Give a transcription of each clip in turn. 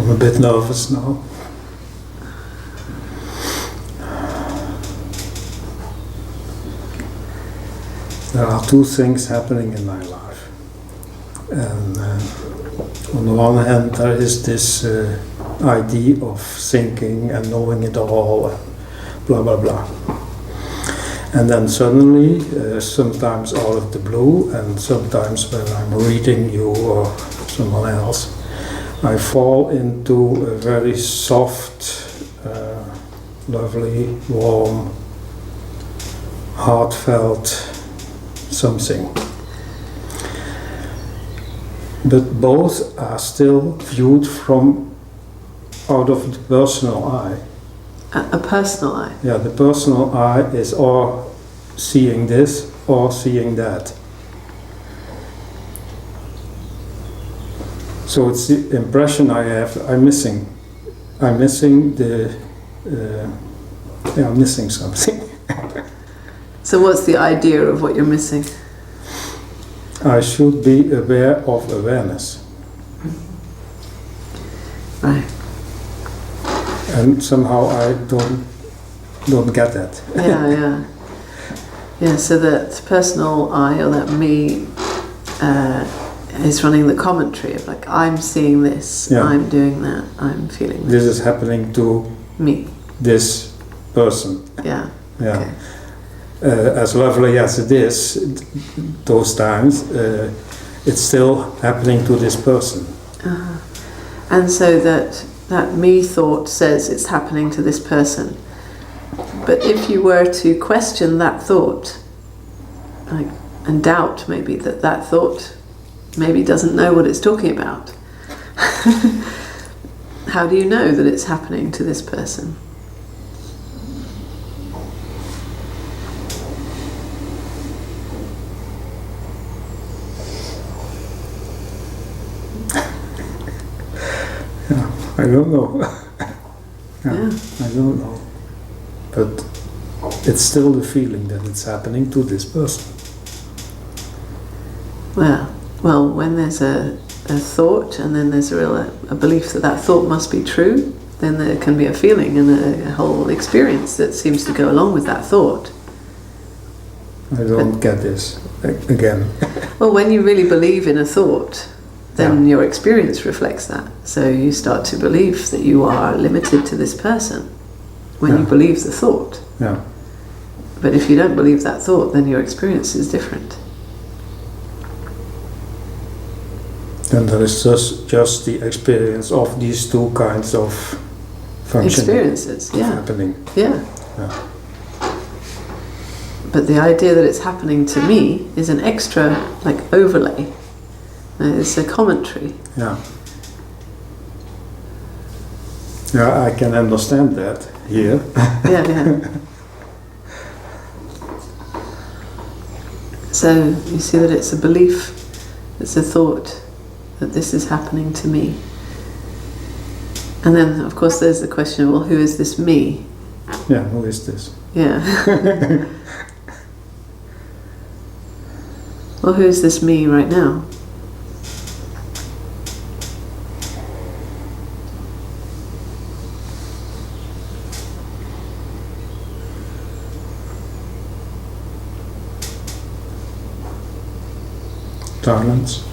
I'm a bit nervous now. There are two things happening in my life. And on the one hand, there is this idea of thinking and knowing it all, and blah blah blah. And then suddenly, sometimes out of the blue, and sometimes when I'm reading you or someone else, I fall into a very soft, lovely, warm, heartfelt something. But both are still viewed from out of the personal eye. A personal eye? Yeah, the personal eye is or seeing this or seeing that. So it's the impression I have. I'm missing the. I'm missing something. So what's the idea of what you're missing? I should be aware of awareness. Right. And somehow I don't get that. Yeah. So that personal I, or that me, is running the commentary of like, I'm seeing this, I'm doing that, I'm feeling this is happening to me, this person. Yeah. Okay. As lovely as it is, those times, it's still happening to this person. And so that me thought says it's happening to this person. But if you were to question that thought, and doubt maybe that thought maybe doesn't know what it's talking about, how do you know that it's happening to this person? I don't know. I don't know. But it's still the feeling that it's happening to this person. Well, when there's a thought and then there's a belief that thought must be true, then there can be a feeling and a whole experience that seems to go along with that thought. I don't get this again. Well, when you really believe in a thought, then your experience reflects that. So you start to believe that you are limited to this person when you believe the thought. Yeah. But if you don't believe that thought, then your experience is different. Then there is just the experience of these two kinds of functioning. Experiences, happening. Yeah. But the idea that it's happening to me is an extra, overlay. It's a commentary. Yeah, I can understand that here. Yeah. So you see that it's a belief, it's a thought that this is happening to me. And then, of course, there's the question, well, who is this me? Yeah, who is this? Yeah. Well, who is this me right now? Silence.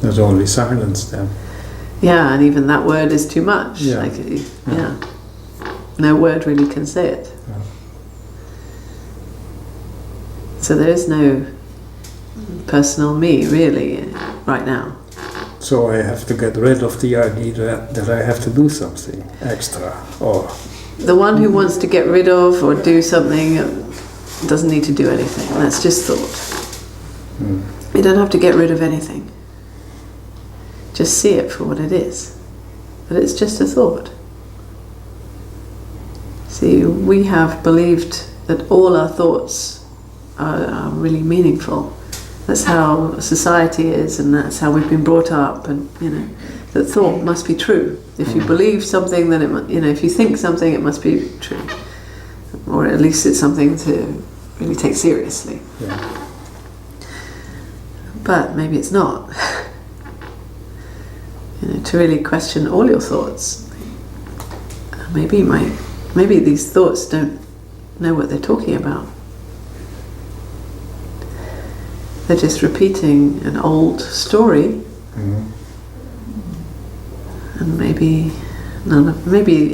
There's only silence then. Yeah, and even that word is too much. Yeah. No word really can say it. Yeah. So there is no personal me really right now. So I have to get rid of the idea that I have to do something extra, or the one who wants to get rid of or do something doesn't need to do anything. That's just thought. You don't have to get rid of anything. Just see it for what it is. But it's just a thought. See, we have believed that all our thoughts are really meaningful. That's how society is, and that's how we've been brought up, and that thought must be true. If you believe something, then if you think something, it must be true. Or at least it's something to really take seriously. Yeah. But maybe it's not. to really question all your thoughts. Maybe these thoughts don't know what they're talking about. They're just repeating an old story, and maybe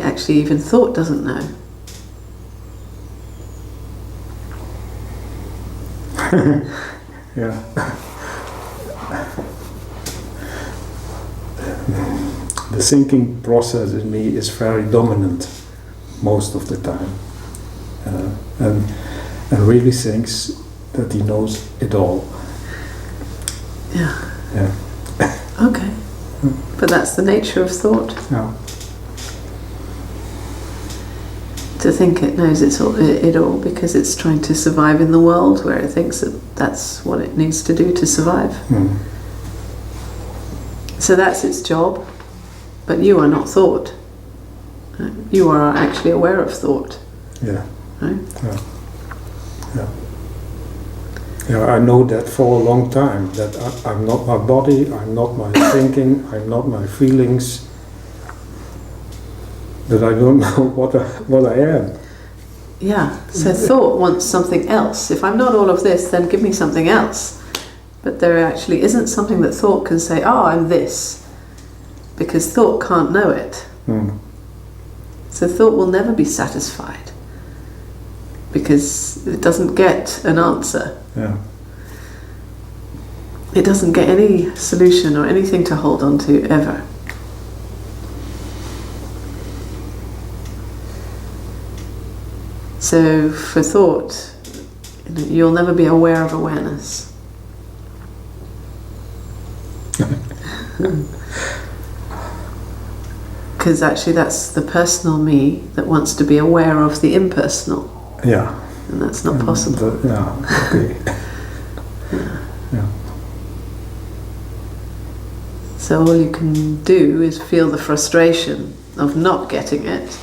actually even thought doesn't know. Yeah. The thinking process in me is very dominant most of the time, and really thinks that he knows it all. Yeah. Yeah. Okay. But that's the nature of thought. Yeah. To think it knows it all because it's trying to survive in the world where it thinks that that's what it needs to do to survive. So that's its job. But you are not thought. You are actually aware of thought. Yeah. Right? Yeah. Yeah. Yeah, I know that for a long time, that I'm not my body, I'm not my thinking, I'm not my feelings, that I don't know what I am. Yeah, so thought wants something else. If I'm not all of this, then give me something else. But there actually isn't something that thought can say, oh, I'm this, because thought can't know it. So thought will never be satisfied, because it doesn't get an answer. Yeah. It doesn't get any solution or anything to hold on to ever. So for thought, you'll never be aware of awareness. Because actually that's the personal me that wants to be aware of the impersonal. Yeah. And that's not possible. Okay. Yeah. So all you can do is feel the frustration of not getting it.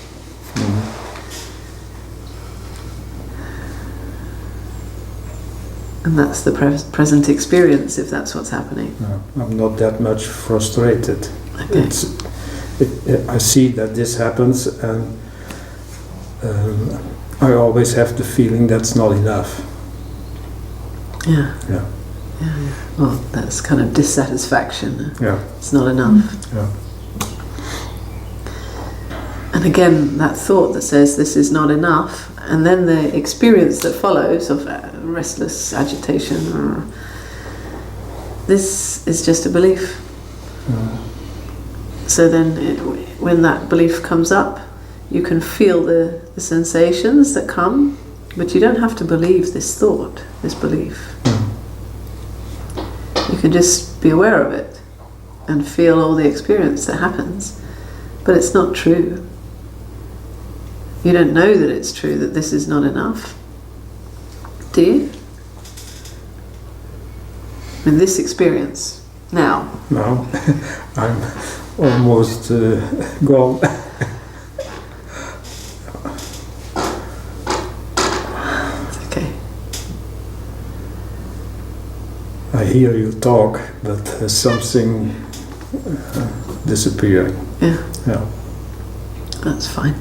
And that's the present experience, if that's what's happening. No, I'm not that much frustrated. Okay. I see that this happens, and I always have the feeling that's not enough. Yeah. Yeah. Yeah. Well, that's kind of dissatisfaction. Yeah. It's not enough. Yeah. And again, that thought that says this is not enough, and then the experience that follows of restless agitation, or this is just a belief. So then when that belief comes up, you can feel the sensations that come, but you don't have to believe this thought, this belief. You can just be aware of it and feel all the experience that happens, but it's not true. You don't know that it's true, that this is not enough. Do you? In this experience, now. No, I'm almost gone. Okay. I hear you talk, but there's something disappearing. Yeah. Yeah. That's fine.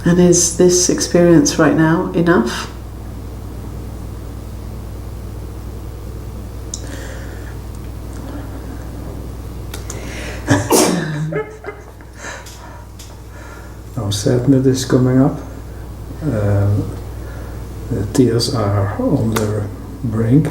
And is this experience right now enough? Now sadness is coming up. The tears are on the brink.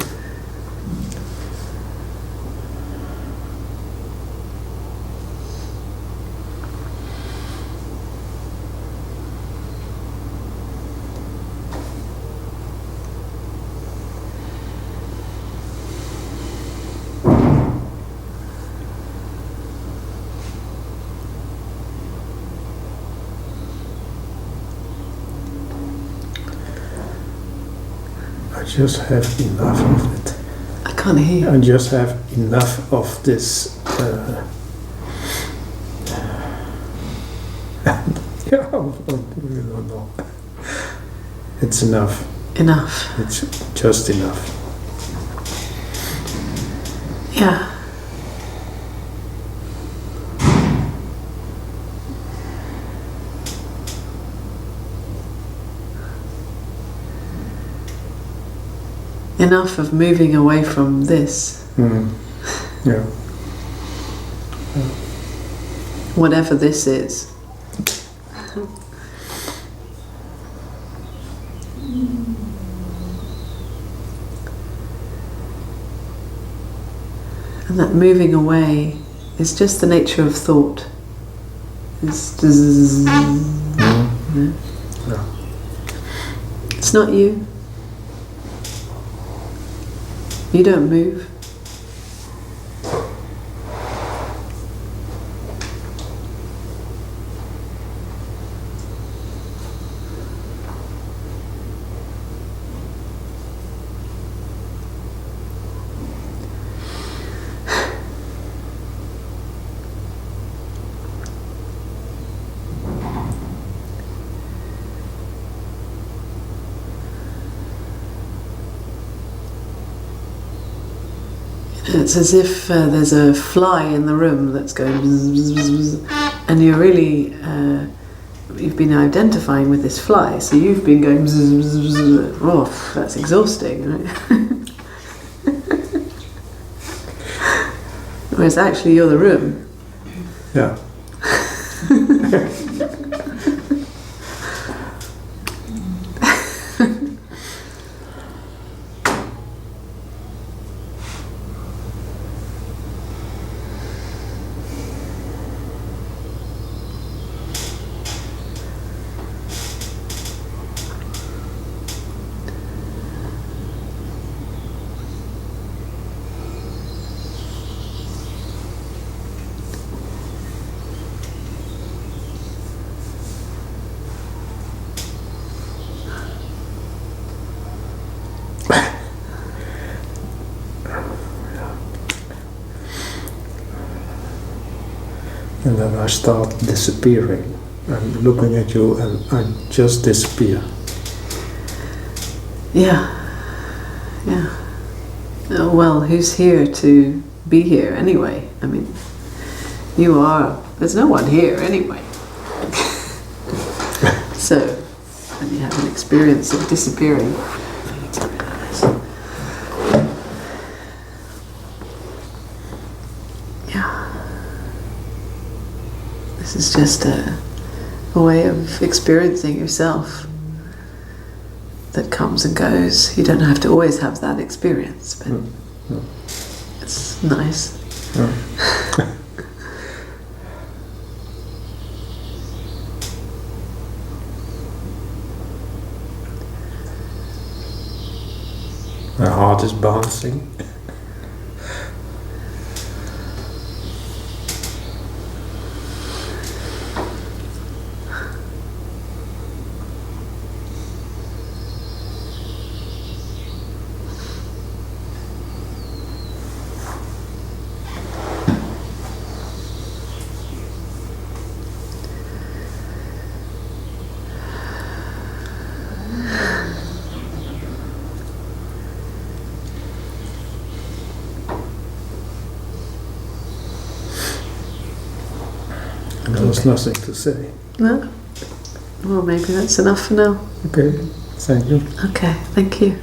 I just have enough of it. I can't hear you. I just have enough of this. Yeah, we don't know. It's enough. Enough. It's just enough. Yeah. Enough of moving away from this. Yeah. Whatever this is. And that moving away is just the nature of thought. It's Yeah. It's not you. You don't move. It's as if there's a fly in the room that's going bzz, bzz, bzz, bzz, and you're really you've been identifying with this fly, so you've been going bzz, bzz, bzz. Oh, that's exhausting, right? Whereas actually you're the room. Yeah. And then I start disappearing. I'm looking at you and I just disappear. Yeah. Yeah. Oh, well, who's here to be here anyway? I mean, you are. There's no one here anyway. So, when you have an experience of disappearing. Yeah. This is just a way of experiencing yourself that comes and goes. You don't have to always have that experience, but it's nice. My heart is bouncing. There was nothing to say. No? Well, maybe that's enough for now. Okay, thank you. Okay, thank you.